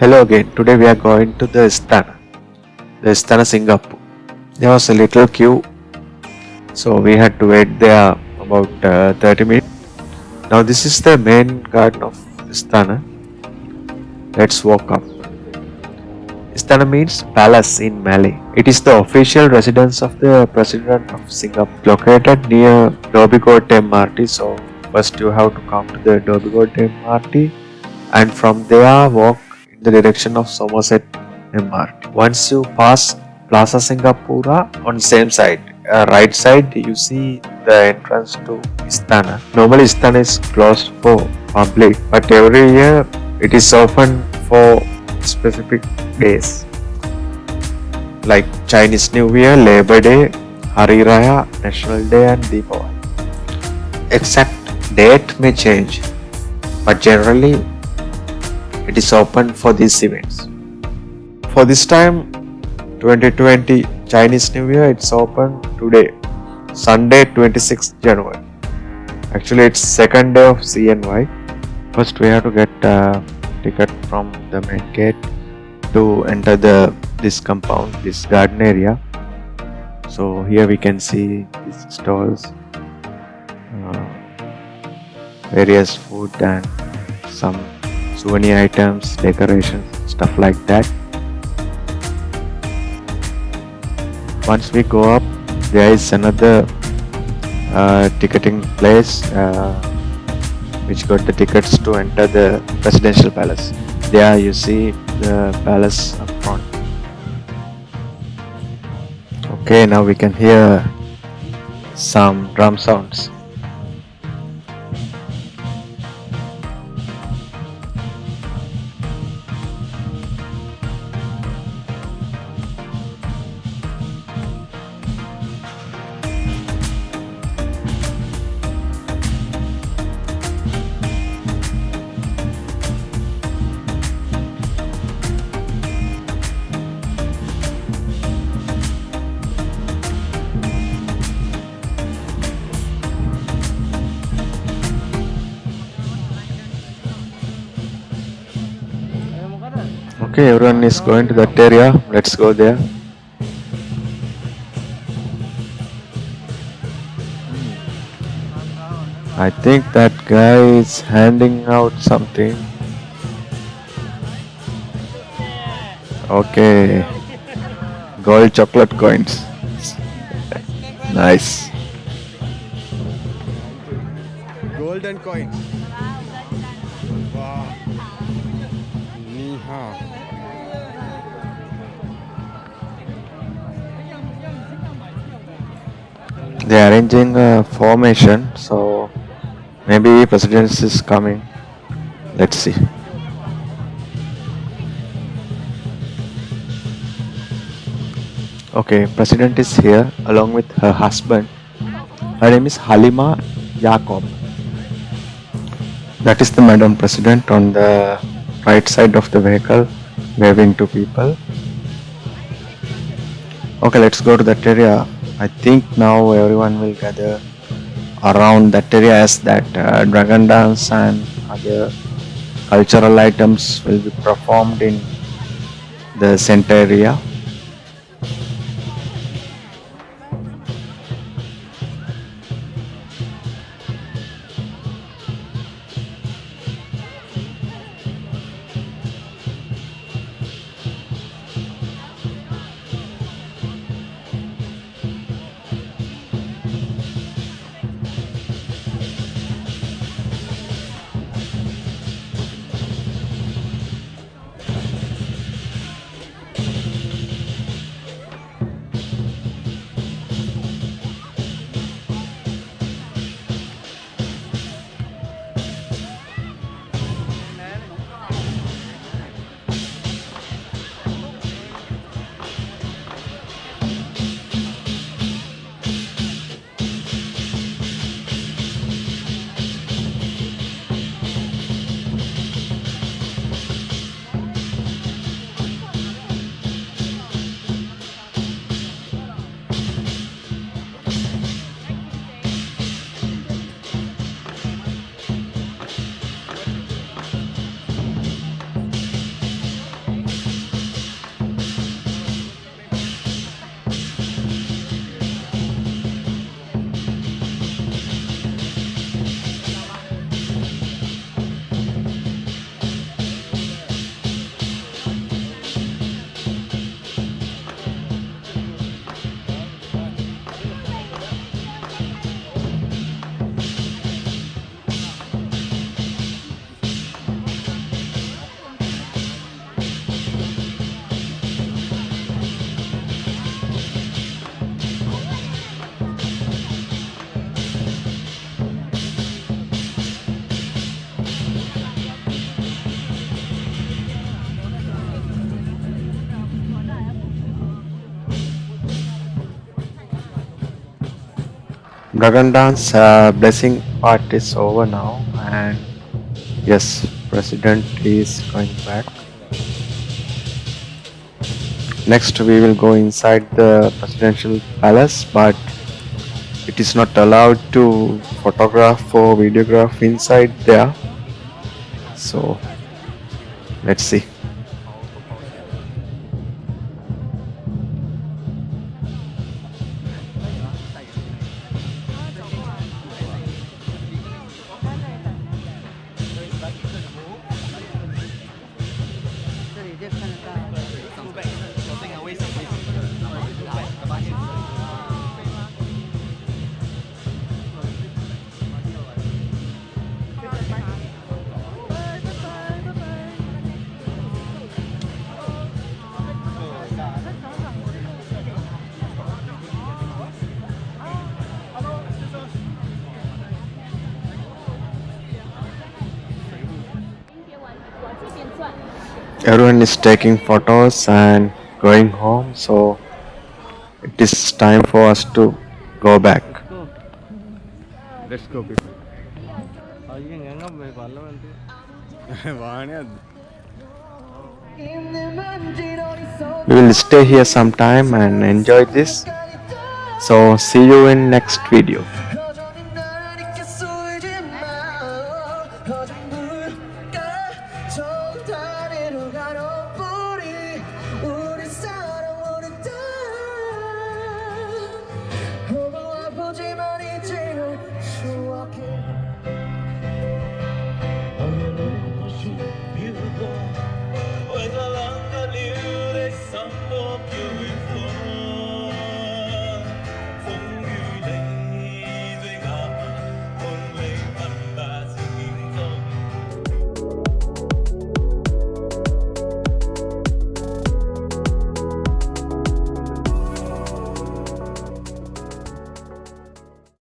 Hello again. Today we are going to the Istana Singapore. There was a little queue, so we had to wait there about 30 minutes. Now this is the main garden of Istana. Let's walk up. Istana means palace in Malay. It is the official residence of the President of Singapore, located near Dhoby Ghaut MRT. So first you have to come to the Dhoby Ghaut MRT, and from there walk in the direction of Somerset MRT. Once you pass Plaza Singapura on same side, right side, you see the entrance to Istana. Normally Istana is closed for public, but every year it is open for specific days like Chinese New Year, Labor Day, Hari Raya, National Day and Deepavali. Exact date may change, but generally it is open for these events. For this time 2020 Chinese New Year, it's open today, Sunday 26th January. Actually it's second day of CNY. First we have to get a ticket from the main gate to enter this compound, this garden area. So here we can see these stalls, various food and some souvenir items, decorations, stuff like that. Once we go up, there is another ticketing place which got the tickets to enter the presidential palace. There you see the palace up front. Okay, now we can hear some drum sounds. Okay, everyone is going to that area. Let's go there. I think that guy is handing out something. Okay, gold chocolate coins. Nice. Golden coins. Wow. Ni hao. They are arranging a formation, so maybe president is coming. Let's see. Okay, president is here along with her husband. Her name is Halima Yacob. That is the Madam President on the right side of the vehicle, waving to people. Okay, let's go to that area. I think now everyone will gather around that area, as that dragon dance and other cultural items will be performed in the center area. Dragon dance blessing part is over now, and yes, President is going back. Next, we will go inside the presidential palace, but it is not allowed to photograph or videograph inside there. So let's see. Everyone is taking photos and going home, so it is time for us to go back. Let's go, people. വാണിയത് We will stay here sometime and enjoy this. So see you in next video. Với gió lắng ngất lưu để sóng vô